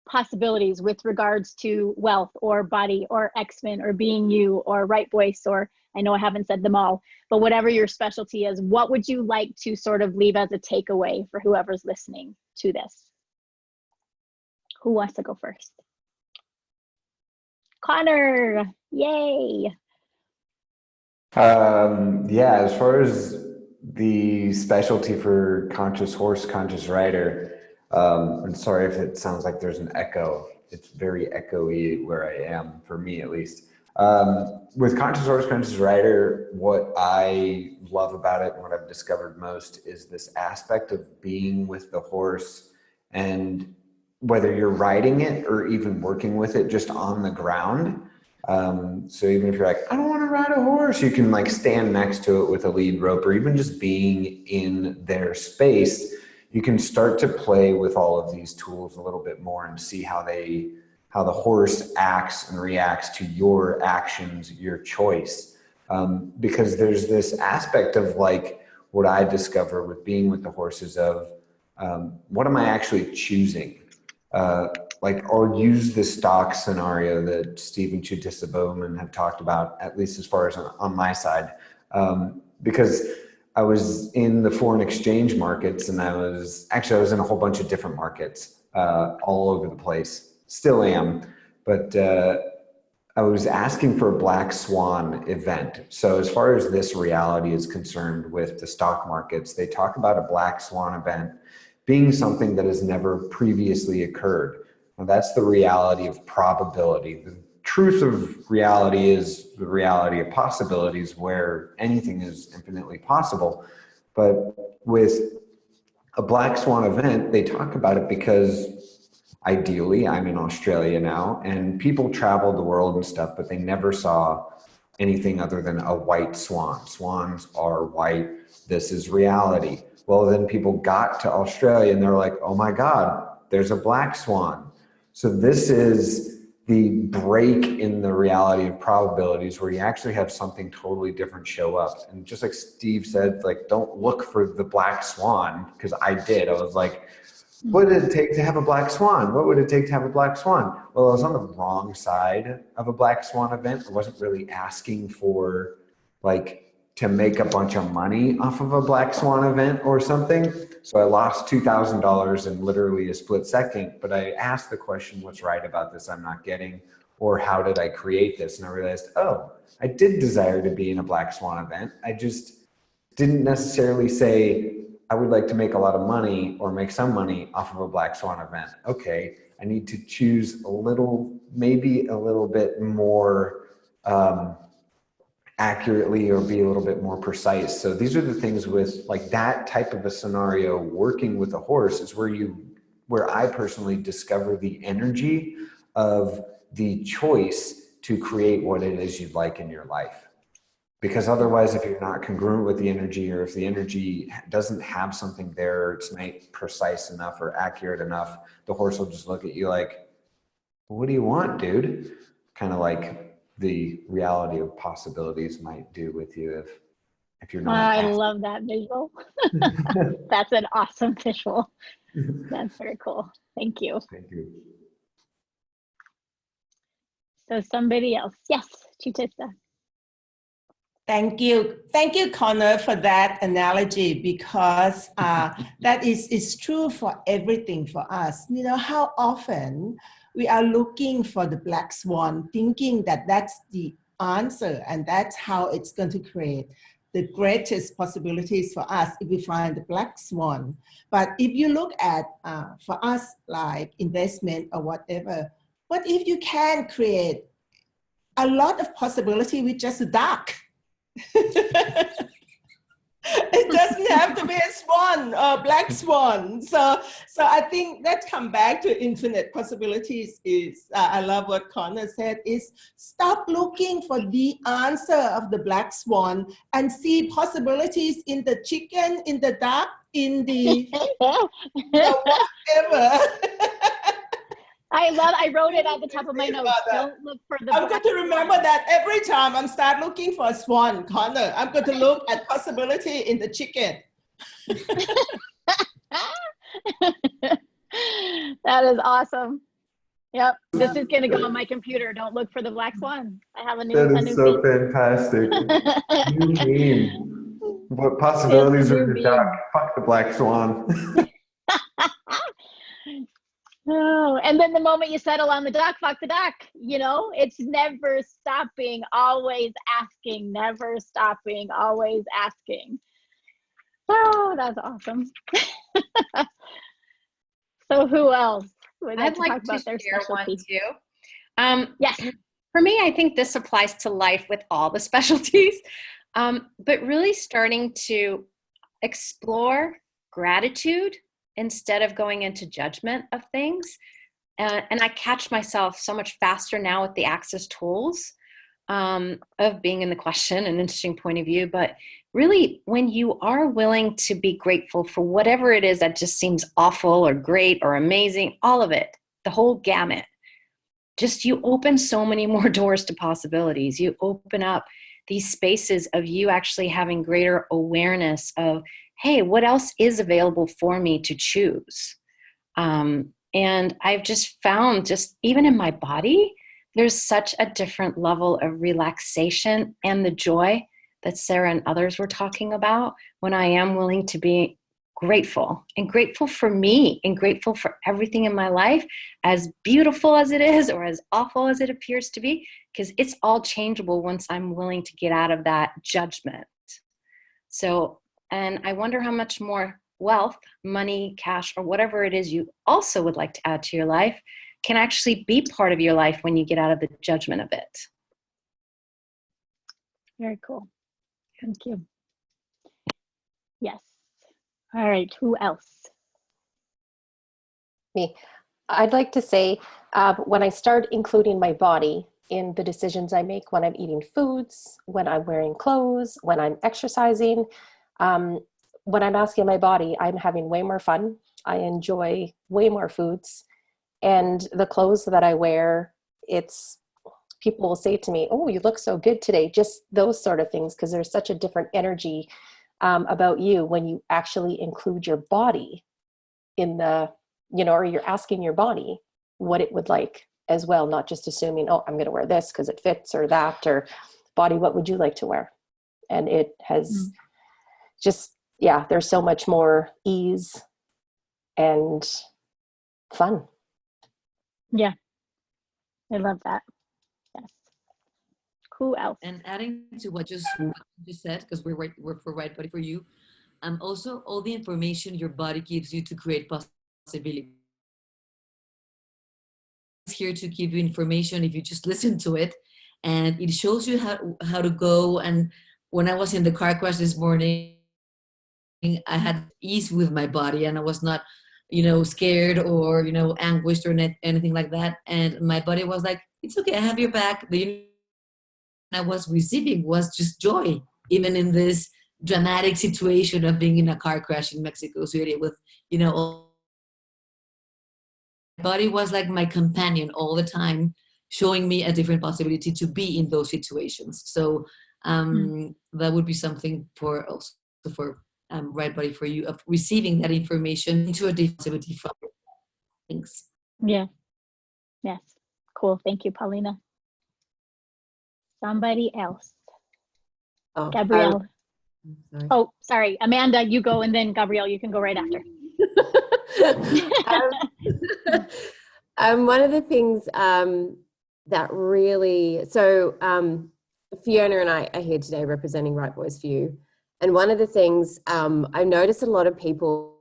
possibilities with regards to wealth or body or X-Men or being you or right voice, or I know I haven't said them all, but whatever your specialty is, what would you like to sort of leave as a takeaway for whoever's listening to this? Who wants to go first? Connor, yay. Yeah, as far as the specialty for conscious horse, conscious rider, I'm sorry if it sounds like there's an echo. It's very echoey where I am, for me at least. With conscious horse, conscious rider, what I love about it and what I've discovered most is this aspect of being with the horse, and whether you're riding it or even working with it just on the ground. So even if you're like, I don't want to ride a horse, you can like stand next to it with a lead rope, or even just being in their space, you can start to play with all of these tools a little bit more and see how the horse acts and reacts to your actions, your choice. Because there's this aspect of like what I discover with being with the horses of what am I actually choosing? Or use the stock scenario that Stephen Chutisa-Bowman had talked about, at least as far as on my side, because I was in the foreign exchange markets, and I was in a whole bunch of different markets all over the place, still am, but I was asking for a black swan event. So as far as this reality is concerned with the stock markets, they talk about a black swan event being something that has never previously occurred. Now, that's the reality of probability. The truth of reality is the reality of possibilities, where anything is infinitely possible. But with a black swan event, they talk about it because ideally, I'm in Australia now, and people traveled the world and stuff, but they never saw anything other than a white swan. Swans are white. This is reality. Well, then people got to Australia and they're like, oh my God, there's a black swan. So this is the break in the reality of probabilities, where you actually have something totally different show up. And just like Steve said, like, don't look for the black swan, because I did. I was like, what did it take to have a black swan? What would it take to have a black swan? Well, I was on the wrong side of a black swan event. I wasn't really asking for like to make a bunch of money off of a black swan event or something. So I lost $2,000 in literally a split second, but I asked the question, what's right about this I'm not getting? Or how did I create this? And I realized, oh, I did desire to be in a black swan event. I just didn't necessarily say, I would like to make a lot of money or make some money off of a black swan event. Okay, I need to choose maybe a little bit more accurately, or be a little bit more precise. So these are the things with like that type of a scenario, working with a horse is where I personally discover the energy of the choice to create what it is you'd like in your life. Because otherwise, if you're not congruent with the energy, or if the energy doesn't have something there, or it's not precise enough or accurate enough, the horse will just look at you like, what do you want, dude? Kind of like the reality of possibilities might do with you if you're not. I love that visual. That's an awesome visual. That's very cool. Thank you. Thank you. So somebody else. Yes, Chutisa. Thank you. Thank you, Connor, for that analogy, because that is true for everything for us. You know, how often we are looking for the black swan, thinking that that's the answer and that's how it's going to create the greatest possibilities for us if we find the black swan. But if you look at, for us, like investment or whatever, what if you can create a lot of possibility with just a duck? It doesn't have to be a swan or black swan. So I think that come back to infinite possibilities is, I love what Connor said, is stop looking for the answer of the black swan and see possibilities in the chicken, in the duck, in the whatever. I wrote it at the top of my notes. Don't look for the I'm going to remember that every time I'm start looking for a swan, Connor. I'm going to look at possibility in the chicken. That is awesome. Yep. This is going to go on my computer. Don't look for the black swan. I have a new That is so theme. fantastic. New meme. What possibilities are the duck? Fuck the black swan. Oh, and then the moment you settle on the duck, fuck the duck. You know, it's never stopping, always asking, never stopping, always asking. Oh, that's awesome. So who else would I'd like talk about their share one specialty? too. Yes. For me, I think this applies to life with all the specialties, but really starting to explore gratitude instead of going into judgment of things. And I catch myself so much faster now with the Access tools of being in the question, an interesting point of view. But really, when you are willing to be grateful for whatever it is that just seems awful or great or amazing, all of it, the whole gamut, just you open so many more doors to possibilities. You open up these spaces of you actually having greater awareness of, hey, what else is available for me to choose? And I've just found, just even in my body, there's such a different level of relaxation and the joy that Sarah and others were talking about when I am willing to be grateful, and grateful for me, and grateful for everything in my life, as beautiful as it is or as awful as it appears to be, because it's all changeable once I'm willing to get out of that judgment. So, and I wonder how much more wealth, money, cash, or whatever it is you also would like to add to your life can actually be part of your life when you get out of the judgment of it. Very cool. Thank you. Yes. All right. Who else? Me. I'd like to say when I start including my body in the decisions I make, when I'm eating foods, when I'm wearing clothes, when I'm exercising, when I'm asking my body, I'm having way more fun. I enjoy way more foods. And the clothes that I wear, people will say to me, oh, you look so good today. Just those sort of things, because there's such a different energy about you when you actually include your body in the, or you're asking your body what it would like as well, not just assuming, oh, I'm going to wear this because it fits, or that, or body, what would you like to wear? And it has just, there's so much more ease and fun. Yeah, I love that. Yes. Who else? And adding to what you just said, because we're for right body for you, also all the information your body gives you to create possibility. It's here to give you information if you just listen to it, and it shows you how to go. And when I was in the car crash this morning, I had ease with my body, and I was not, scared or anguished or anything like that. And my body was like, "It's okay, I have your back." The I was receiving was just joy, even in this dramatic situation of being in a car crash in Mexico City with, all. My body was like my companion all the time, showing me a different possibility to be in those situations. So that would be something for right body for you, of receiving that information into a different possibility from it. Thanks. Yeah. Yes. Cool. Thank you, Paulina. Somebody else. Oh, Gabrielle. sorry. Oh, sorry. Amanda, you go, and then Gabrielle, you can go right after. One of the things that really, so Fiona and I are here today representing Right Voice for You. And one of the things I noticed, a lot of people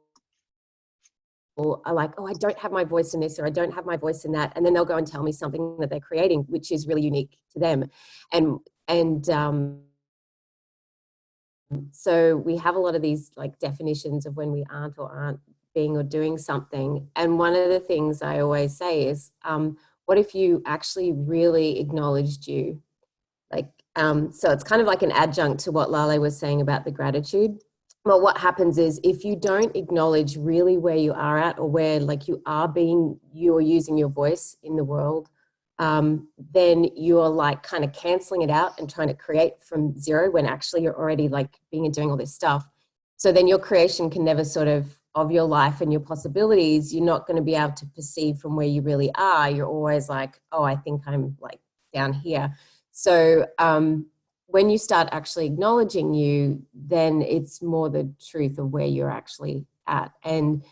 are like, oh, I don't have my voice in this, or I don't have my voice in that. And then they'll go and tell me something that they're creating, which is really unique to them. And So we have a lot of these like definitions of when we aren't or aren't being or doing something. And one of the things I always say is, what if you actually really acknowledged you? Like, so it's kind of like an adjunct to what Lale was saying about the gratitude. Well, what happens is if you don't acknowledge really where you are at, or where like you are being you or using your voice in the world, then you're like kind of canceling it out and trying to create from zero when actually you're already like being and doing all this stuff. So then your creation can never sort of your life and your possibilities, you're not going to be able to perceive from where you really are. You're always like, oh, I think I'm like down here. So when you start actually acknowledging you, then it's more the truth of where you're actually at. And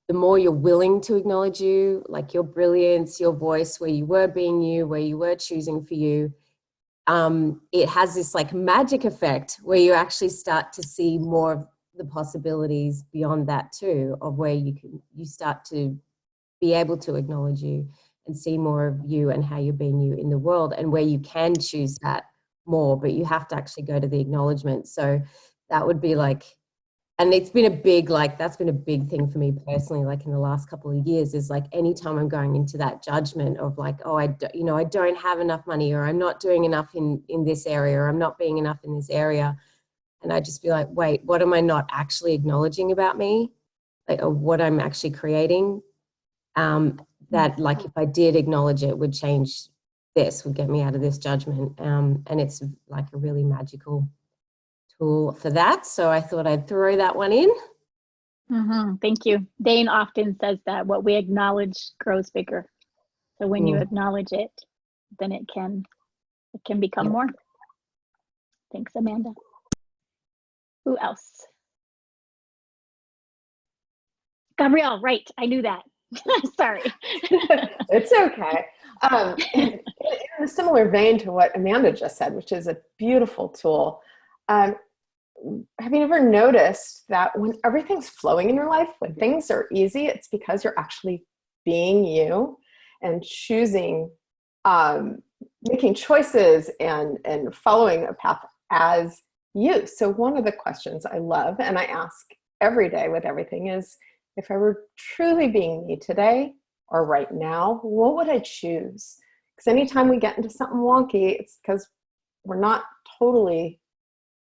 the more you're willing to acknowledge you, like your brilliance, your voice, where you were being you, where you were choosing for you, it has this like magic effect where you actually start to see more of the possibilities beyond that too, of where you start to be able to acknowledge you and see more of you and how you're being you in the world, and where you can choose that more, but you have to actually go to the acknowledgement. So that would be like, and it's been a big, like, that's been a big thing for me personally, like in the last couple of years, is like anytime I'm going into that judgment of like, oh, I don't have enough money, or I'm not doing enough in this area, or I'm not being enough in this area. And I just be like, wait, what am I not actually acknowledging about me? Like, or what I'm actually creating? That like, if I did acknowledge it, would change this, would get me out of this judgment. And it's like a really magical tool for that. So I thought I'd throw that one in. Thank you. Dane often says that what we acknowledge grows bigger. So when you acknowledge it, then it can become more. Thanks, Amanda. Who else? Gabrielle, right. I knew that. Sorry. It's okay. In a similar vein to what Amanda just said, which is a beautiful tool. Have you ever noticed that when everything's flowing in your life, when things are easy, it's because you're actually being you and choosing, making choices and following a path as you. So one of the questions I love and I ask every day with everything is, if I were truly being me today or right now, what would I choose? Because anytime we get into something wonky, it's because we're not totally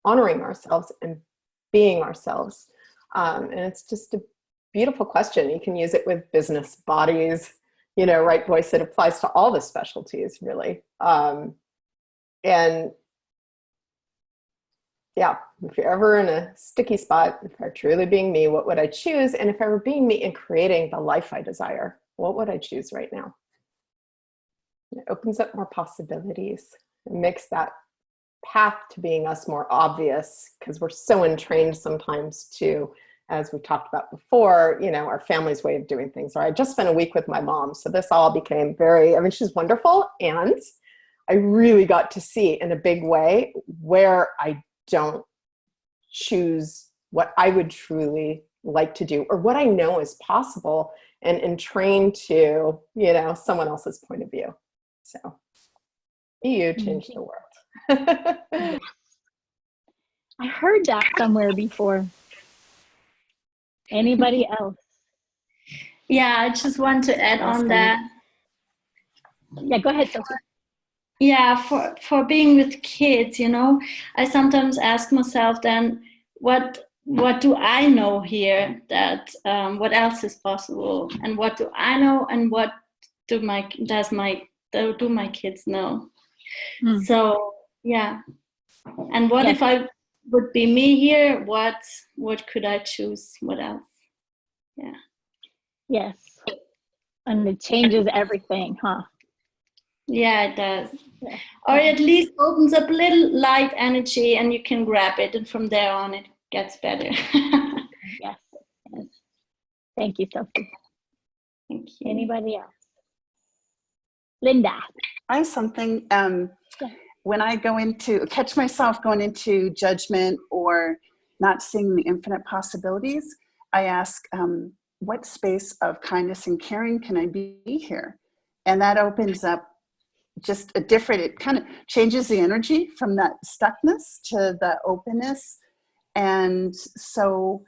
honoring ourselves and being ourselves. And it's just a beautiful question. You can use it with business bodies, right voice. It applies to all the specialties, really. And yeah, if you're ever in a sticky spot, if I'm truly being me, what would I choose? And if I were being me and creating the life I desire, what would I choose right now? It opens up more possibilities. It makes that path to being us more obvious, because we're so entrained sometimes to, as we talked about before, our family's way of doing things. Or I just spent a week with my mom, so this all became she's wonderful, and I really got to see in a big way where I don't choose what I would truly like to do or what I know is possible, and train to, someone else's point of view. So you change the world. Yes. I heard that somewhere before. Anybody else? Yeah, I just want to add on that. Yeah, go ahead, Sophie. Yeah, for being with kids, I sometimes ask myself then, what do I know here that what else is possible, and what do I know, and what do my kids know? So yeah, and what if I would be me here? What could I choose? What else? Yeah. Yes, and it changes everything, huh? Yeah, it does. Yeah. Or at least opens up a little light energy, and you can grab it, and from there on it gets better. Yes. Thank you, Sophie. Thank you. Anybody else? Linda. I have something. When I catch myself going into judgment or not seeing the infinite possibilities, I ask, what space of kindness and caring can I be here? And that opens up just it kind of changes the energy from that stuckness to the openness. And so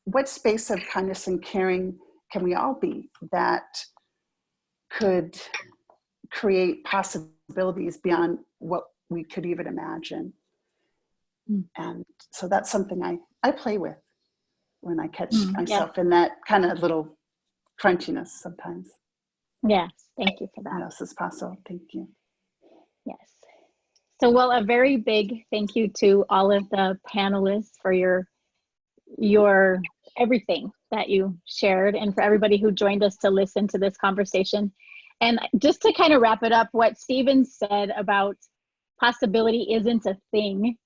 what space of kindness and caring can we all be that could create possibilities beyond what we could even imagine? And so that's something I play with when I catch myself in that kind of little crunchiness sometimes. Yes, thank you for that. What else is possible? Thank you. Yes. So, well, a very big thank you to all of the panelists for your everything that you shared, and for everybody who joined us to listen to this conversation. And just to kind of wrap it up, what Stephen said about possibility isn't a thing,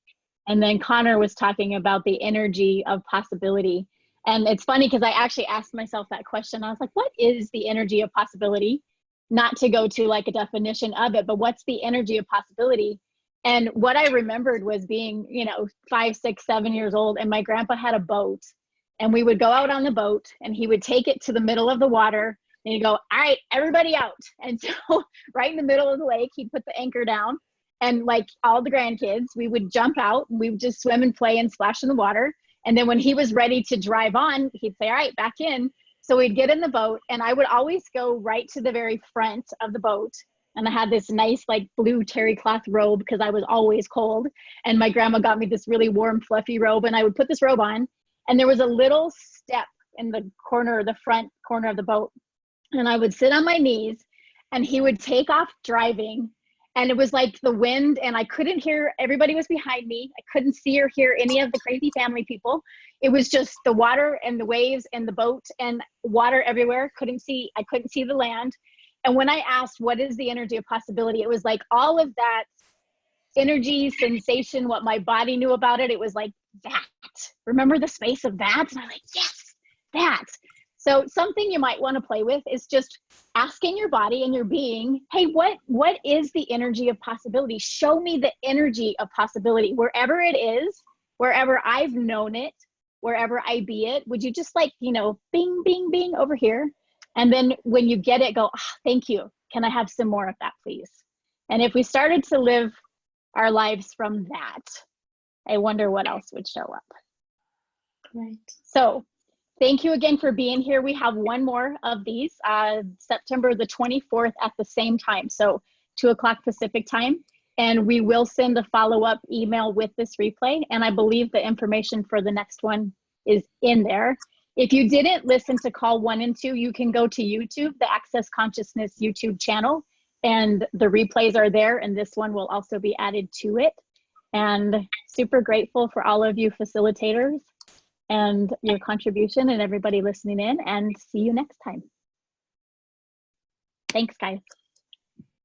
and then Connor was talking about the energy of possibility. And it's funny because I actually asked myself that question. I was like, what is the energy of possibility? Not to go to like a definition of it, but what's the energy of possibility? And what I remembered was being, 5, 6, 7 years old, and my grandpa had a boat, and we would go out on the boat, and he would take it to the middle of the water, and he'd go, all right, everybody out. And so right in the middle of the lake, he'd put the anchor down, and like all the grandkids, we would jump out, and we would just swim and play and splash in the water. And then when he was ready to drive on, he'd say, all right, back in. So we'd get in the boat, and I would always go right to the very front of the boat. And I had this nice like blue terry cloth robe because I was always cold. And my grandma got me this really warm, fluffy robe, and I would put this robe on. And there was a little step in the front corner of the boat. And I would sit on my knees, and he would take off driving. And it was like the wind, and I couldn't hear, everybody was behind me. I couldn't see or hear any of the crazy family people. It was just the water and the waves and the boat and water everywhere. I couldn't see the land. And when I asked, what is the energy of possibility? It was like all of that energy, sensation, what my body knew about it. It was like that. Remember the space of that? And I'm like, yes, that. So something you might want to play with is just asking your body and your being, hey, what is the energy of possibility? Show me the energy of possibility. Wherever it is, wherever I've known it, wherever I be it, would you just like, bing, bing, bing over here? And then when you get it, go, thank you. Can I have some more of that, please? And if we started to live our lives from that, I wonder what else would show up. Right. So thank you again for being here. We have one more of these, September the 24th at the same time. So 2:00 Pacific time. And we will send a follow-up email with this replay. And I believe the information for the next one is in there. If you didn't listen to call 1 and 2, you can go to YouTube, the Access Consciousness YouTube channel, and the replays are there, and this one will also be added to it. And super grateful for all of you facilitators and your contribution, and everybody listening in, and see you next time. Thanks, guys.